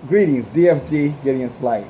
Greetings, DFG, Gideon's Flight.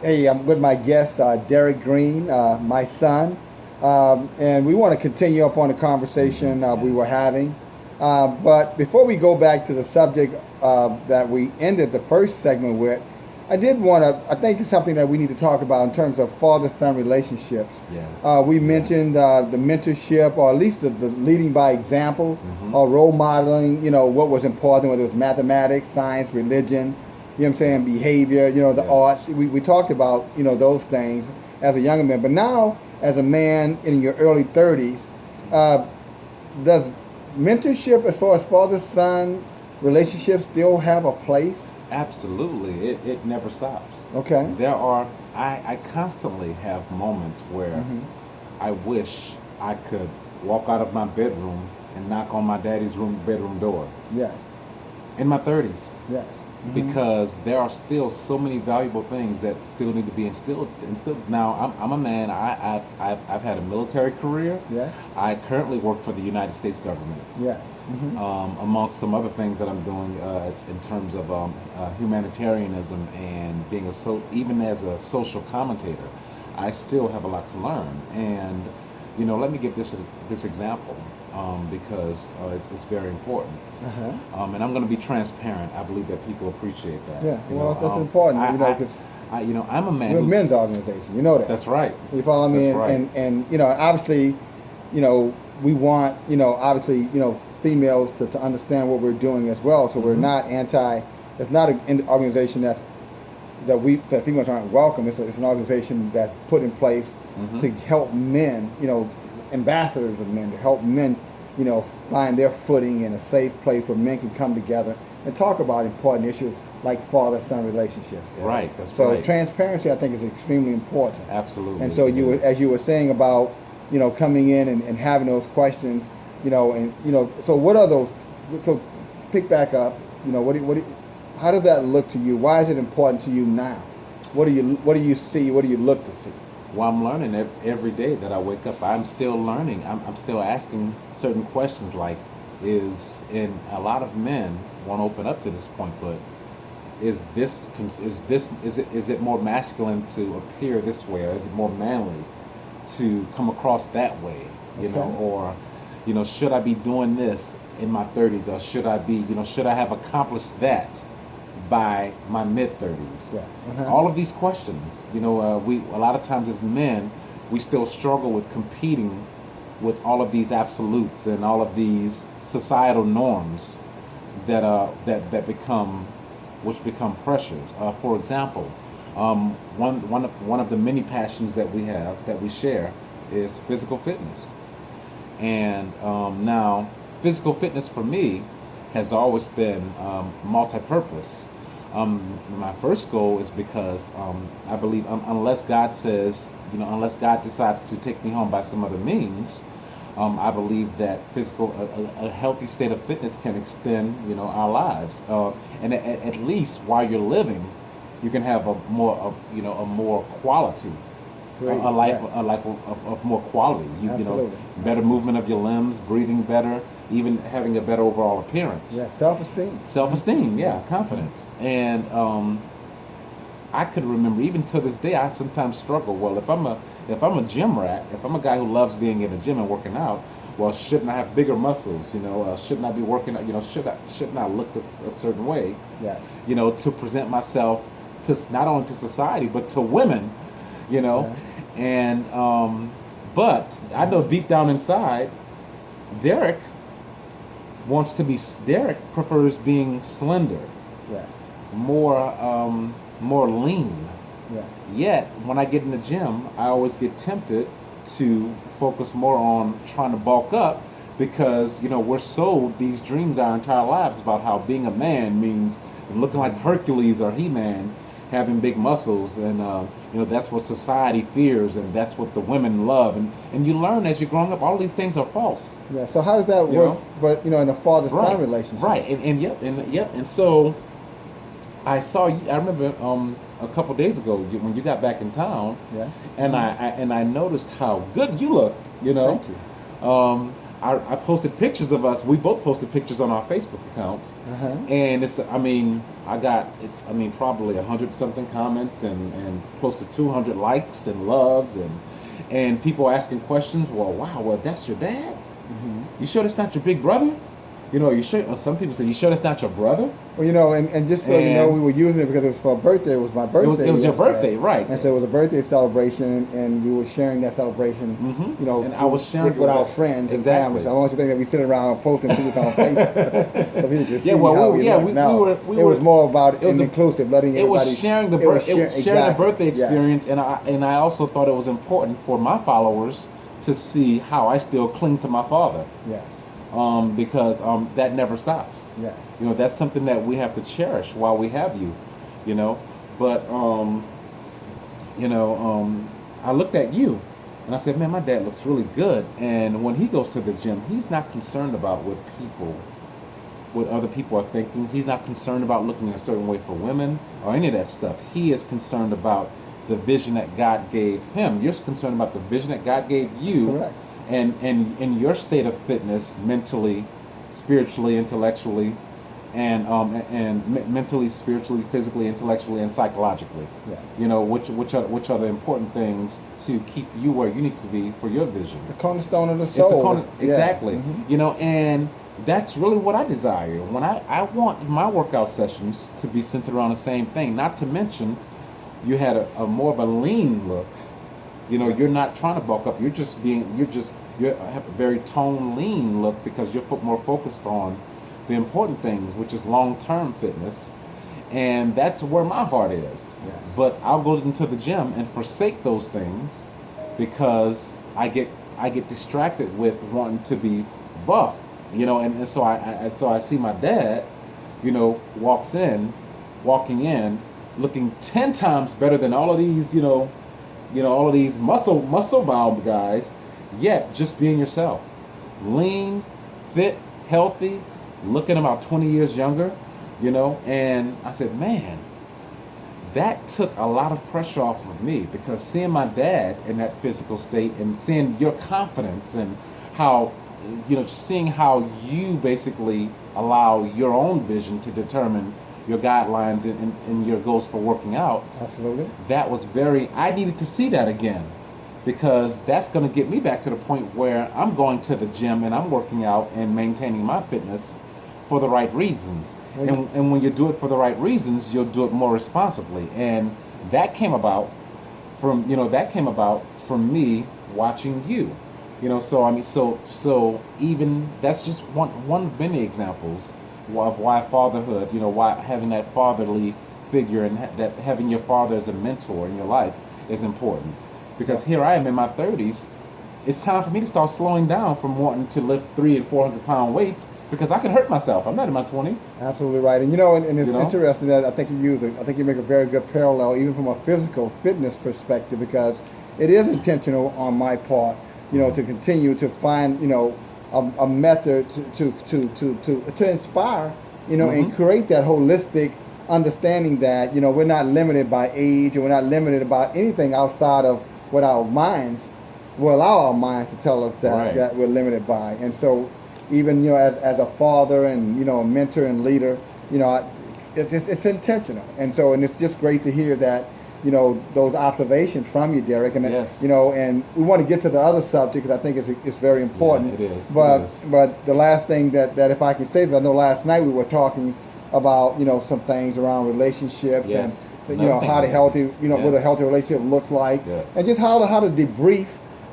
Hey, I'm with my guest, Derek Green, my son, and we want to continue up on the conversation we were Yes. having. But before we go back to the subject that we ended the first segment with, I did want to, I think it's something that we need to talk about in terms of father-son relationships. Yes. We Yes. mentioned the mentorship, or at least the leading by example, Mm-hmm. or role modeling, what was important, whether it was mathematics, science, religion, what I'm saying, Yep. behavior, the Yes. arts. We talked about, those things as a younger man. But now, as a man in your early 30s, uh, does mentorship as far as father-son relationships still have a place? Absolutely. It never stops. Okay. There are I constantly have moments where Mm-hmm. I wish I could walk out of my bedroom and knock on my daddy's bedroom door Yes. in my 30s, Yes. Mm-hmm. because there are still so many valuable things that still need to be instilled. Now I'm a man. I've had a military career. Yes. I currently work for the United States government, Yes. Mm-hmm. amongst some other things that I'm doing, in terms of humanitarianism and being even as a social commentator. I still have a lot to learn, and let me give this example, because it's very important. Uh-huh. And I'm going to be transparent. I believe that people appreciate that. Yeah. Well, that's important, because I'm a man we're a who's. men's organization. You know that. That's right. You follow me? That's And, right. obviously, we want, obviously, females to understand what we're doing as well. So we're Mm-hmm. not anti. It's not an organization that females aren't welcome. It's an organization that's put in place Mm-hmm. to help men, ambassadors of men, to help men, find their footing in a safe place where men can come together and talk about important issues like father-son relationships. Right. That's So right. transparency, I think, is extremely important. And Absolutely, so it as is. you were saying about, coming in and having those questions, so what are those? So pick back up. How does that look to you? Why is it important to you now? What do you see? What do you look to see? Well, I'm learning every day that I wake up. I'm still learning. I'm still asking certain questions, like, and a lot of men won't open up to this point, but is it more masculine to appear this way, or is it more manly to come across that way? Okay. Or should I be doing this in my 30s, or should I have accomplished that by my mid 30s? Yeah. Uh-huh. All of these questions, we a lot of times as men, we still struggle with competing with all of these absolutes and all of these societal norms that become pressures. For example, one of the many passions that we share is physical fitness. And now, physical fitness for me has always been multi-purpose. My first goal is because I believe, unless God decides to take me home by some other means, I believe that a healthy state of fitness can extend, our lives, and at least while you're living, you can have a more quality, Great. Yes. a life of more quality. Absolutely. Better movement of your limbs, breathing better, even having a better overall appearance. Yeah. Self-esteem. Self-esteem, Yeah. yeah, confidence. And I could remember, even to this day, I sometimes struggle. Well, if I'm a gym rat, if I'm a guy who loves being in the gym and working out, well, shouldn't I have bigger muscles? Shouldn't I be working out? Shouldn't I look a certain way? Yes. To present myself to not only to society but to women, you know. Yeah. And but I know deep down inside, Derek Derek prefers being slender, Yes. more lean. Yes. Yet when I get in the gym, I always get tempted to focus more on trying to bulk up, because we're sold these dreams our entire lives about how being a man means looking like Hercules or He-Man, having big muscles, and that's what society fears, and that's what the women love, and you learn as you're growing up all these things are false. Yeah. So how does that You work? know? But in a father-son Right, relationship. right, and so I saw you. I remember a couple days ago when you got back in town, Yes. and I noticed how good you looked. Thank you. Um, I posted pictures of us. We both posted pictures on our Facebook accounts, and I mean, probably 100 something comments and close to 200 likes and loves and people asking questions. Well, wow, well, that's your dad? You sure that's not your big brother? You know, you sure? Some people say, you sure that's not your brother? Well, you know, and just so you know, we were using it because it was for a birthday. It was my birthday. It was your birthday, right? And so it was a birthday celebration, and we were sharing that celebration. You know, and I was sharing with our friends and family. So I want you to think that we sit around posting things on Facebook, so people can see how we look. It was more about inclusive, letting everybody. It was sharing the birthday experience, and I also thought it was important for my followers to see how I still cling to my father. Yes. Because that never stops. Yes. You know, that's something that we have to cherish while we have you, you know. But, I looked at you and I said, man, my dad looks really good. And when he goes to the gym, he's not concerned about what other people are thinking. He's not concerned about looking a certain way for women or any of that stuff. He is concerned about the vision that God gave him. You're concerned about the vision that God gave you. Correct. And in your state of fitness, mentally, spiritually, intellectually, and mentally, spiritually, physically, intellectually, and psychologically. Yes. You know, which are the important things to keep you where you need to be for your vision. The cornerstone of the soul. Exactly. You know, and that's really what I desire. When I want my workout sessions to be centered around the same thing. Not to mention, you had a more of a lean look. You know, you're not trying to bulk up. You have a very toned, lean look because you're more focused on the important things, which is long-term fitness, and that's where my heart is. Yes. But I'll go into the gym and forsake those things because I get distracted with wanting to be buff. You know, and so I see my dad, you know, walking in, looking 10 times better than all of these, all of these muscle bound guys, yet just being yourself. Lean, fit, healthy, looking about 20 years younger, you know, and I said, man, that took a lot of pressure off of me because seeing my dad in that physical state and seeing your confidence and how, just seeing how you basically allow your own vision to determine your guidelines and your goals for working out. Absolutely. That was I needed to see that again because that's going to get me back to the point where I'm going to the gym and I'm working out and maintaining my fitness for the right reasons. And when you do it for the right reasons, you'll do it more responsibly. And that came about from me watching you. So even that's just one of many examples of why fatherhood, why having that fatherly figure and that having your father as a mentor in your life is important. Because here I am in my 30s, it's time for me to start slowing down from wanting to lift 300 and 400 pound weights because I can hurt myself. I'm not in my 20s. Absolutely right. And and it's interesting that I think you make a very good parallel even from a physical fitness perspective because it is intentional on my part, to continue to find, a method to inspire, and create that holistic understanding that, we're not limited by age or we're not limited about anything outside of what our minds will allow our minds to tell us that we're limited by. And so even, as a father and, a mentor and leader, it's intentional. And it's just great to hear that, those observations from you, Derek. And, yes. And we want to get to the other subject because I think it's very important. Yeah, it is. But the last thing that if I can say that, I know last night we were talking about, some things around relationships and, how the healthy, what a healthy relationship looks like. Yes. And just how to debrief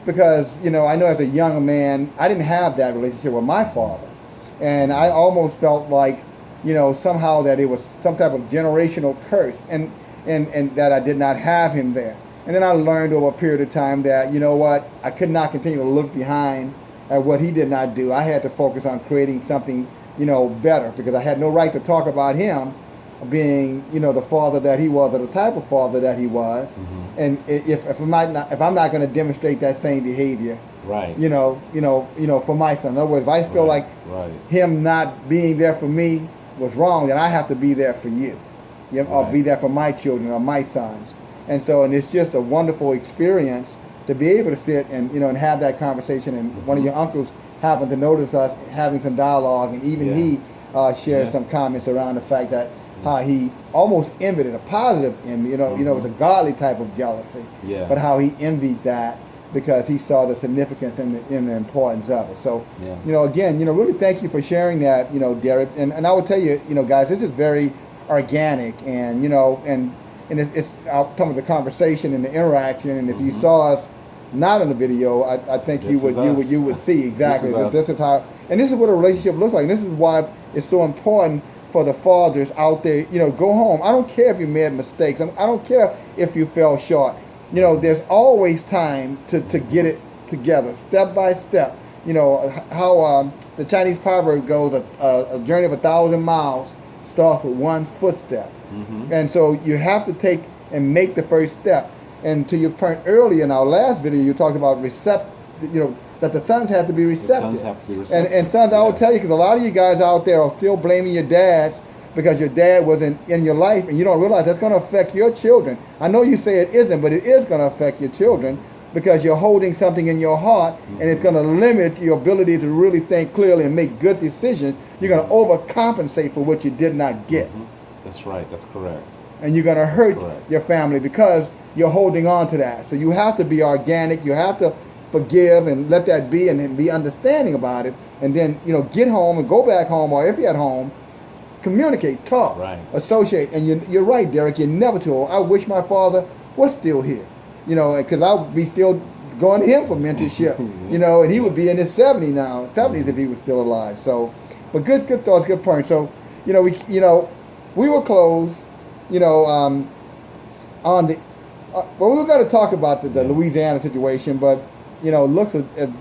because, I know as a young man, I didn't have that relationship with my father. And I almost felt like, somehow that it was some type of generational curse and that I did not have him there. And then I learned over a period of time that, I could not continue to look behind at what he did not do. I had to focus on creating something, better because I had no right to talk about him being, the father that he was or the type of father that he was. Mm-hmm. And if I'm not going to demonstrate that same behavior, right? For my son. In other words, if I feel like him not being there for me was wrong, then I have to be there for you. Or be there for my children or my sons. And it's just a wonderful experience to be able to sit and and have that conversation. And one of your uncles happened to notice us having some dialogue, and even he shared Yeah. some comments around the fact that how he almost envied it, a positive envy. It was a godly type of jealousy. Yeah. But how he envied that because he saw the significance and the importance of it. So, again, really thank you for sharing that, Derek. And I would tell you, guys, this is very organic, and it's I'm talking about the conversation and the interaction. And if you saw us not in the video, I think you would see exactly that this is how, and this is what a relationship looks like. And this is why it's so important for the fathers out there. Go home. I don't care if you made mistakes. I don't care if you fell short. There's always time to get it together, step by step. How the Chinese proverb goes: a journey of 1,000 miles starts with one footstep. And so you have to take and make the first step. And to your point earlier in our last video, you talked about that the sons have to be receptive. The sons have to be receptive. And sons, I will tell you, because a lot of you guys out there are still blaming your dads because your dad wasn't in your life, and you don't realize that's going to affect your children. I know you say it isn't, but it is going to affect your children because you're holding something in your heart, and it's going to limit your ability to really think clearly and make good decisions. You're going to overcompensate for what you did not get. That's right. That's correct. And you're going to hurt your family because you're holding on to that. So you have to be organic. You have to forgive and let that be, and be understanding about it. And then, get home and go back home, or if you're at home, communicate, talk, associate. And you're right, Derek, you're never too old. I wish my father was still here, because I would be still going to him for mentorship, and he would be in his 70s if he was still alive. So, but good thoughts, good points. So, we will close, on the, well, we were going to talk about the Louisiana situation, but, looks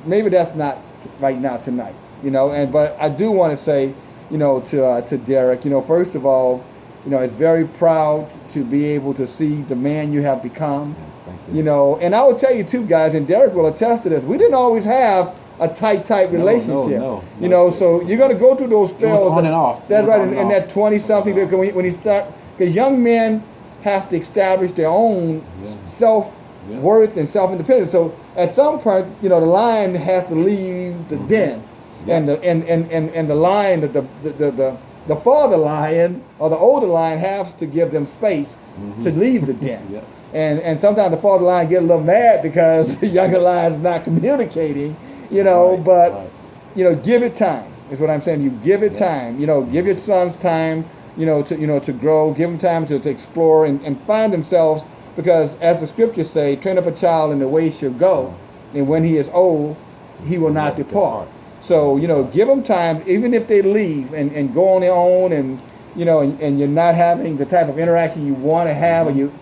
maybe that's not right now tonight, but I do want to say, to Derek, first of all, it's very proud to be able to see the man you have become, Thank you. And I will tell you too, guys, and Derek will attest to this, we didn't always have a tight relationship, so you're going to go through those spells. It was on and off. That's right, in that 20-something, when you start, because young men have to establish their own self-worth and self-independence. So at some point, the lion has to leave the den. And the lion, the father lion or the older lion has to give them space to leave the den. And sometimes the father lion get a little mad because the younger lion's not communicating, but give it time is what I'm saying. You give it time, give your sons time, to grow, give them time to explore and find themselves, because as the scriptures say, train up a child in the way he should go, and when he is old, he will not depart. So, give them time, even if they leave and go on their own, and you're not having the type of interaction you want to have, or you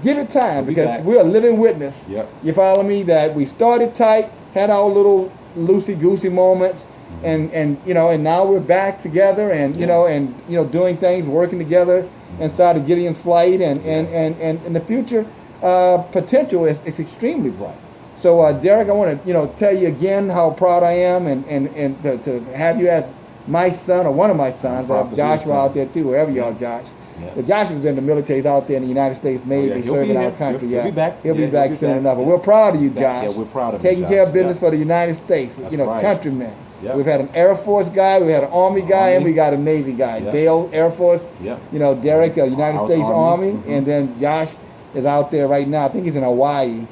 give it time, because we're a living witness. You follow me? That we started tight, had our little loosey-goosey moments, and now we're back together, and doing things, working together inside of Gideon's flight, and in the future potential is extremely bright. So Derek, I want to tell you again how proud I am, and to have you as my son, or one of my sons. I have Joshua out there too, wherever you are, Josh. But Joshua's in the military, he's out there in the United States Navy, serving our country. He'll be back. He'll be back soon enough. But we're proud of you, Josh. Yeah, we're proud of you, taking care of business for the United States. That's right. Countrymen. We've had an Air Force guy, we had an Army guy, and we got a Navy guy. Dale, Air Force. Derek, United States Army, and then Josh is out there right now. I think he's in Hawaii,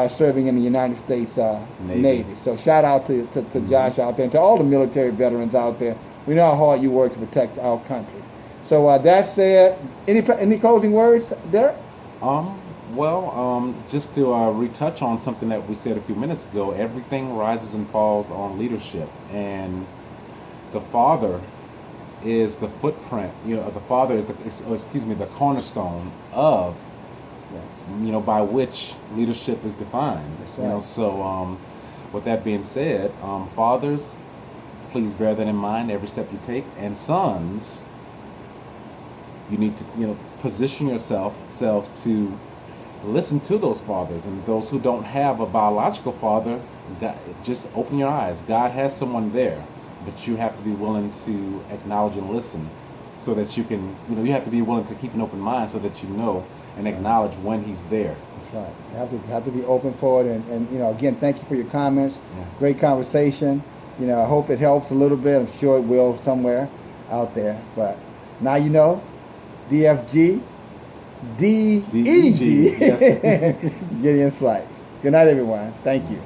serving in the United States Navy. So shout out to Josh out there, and to all the military veterans out there. We know how hard you work to protect our country. So that said, any closing words, Derek? Just to retouch on something that we said a few minutes ago, everything rises and falls on leadership, and the father is the footprint. The father is the cornerstone of, by which leadership is defined. That's right. So with that being said, fathers, please bear that in mind every step you take, and sons, you need to position yourselves to listen to those fathers, and those who don't have a biological father, just open your eyes. God has someone there, but you have to be willing to acknowledge and listen, so that you can, you have to be willing to keep an open mind, so that you know and acknowledge when he's there. That's right. You have to be open for it, and again, thank you for your comments. Great conversation. You know, I hope it helps a little bit. I'm sure it will somewhere out there. But now you know, DFG, DEG, DEG, yes. Gideon's Flight. Good night, everyone. Thank you.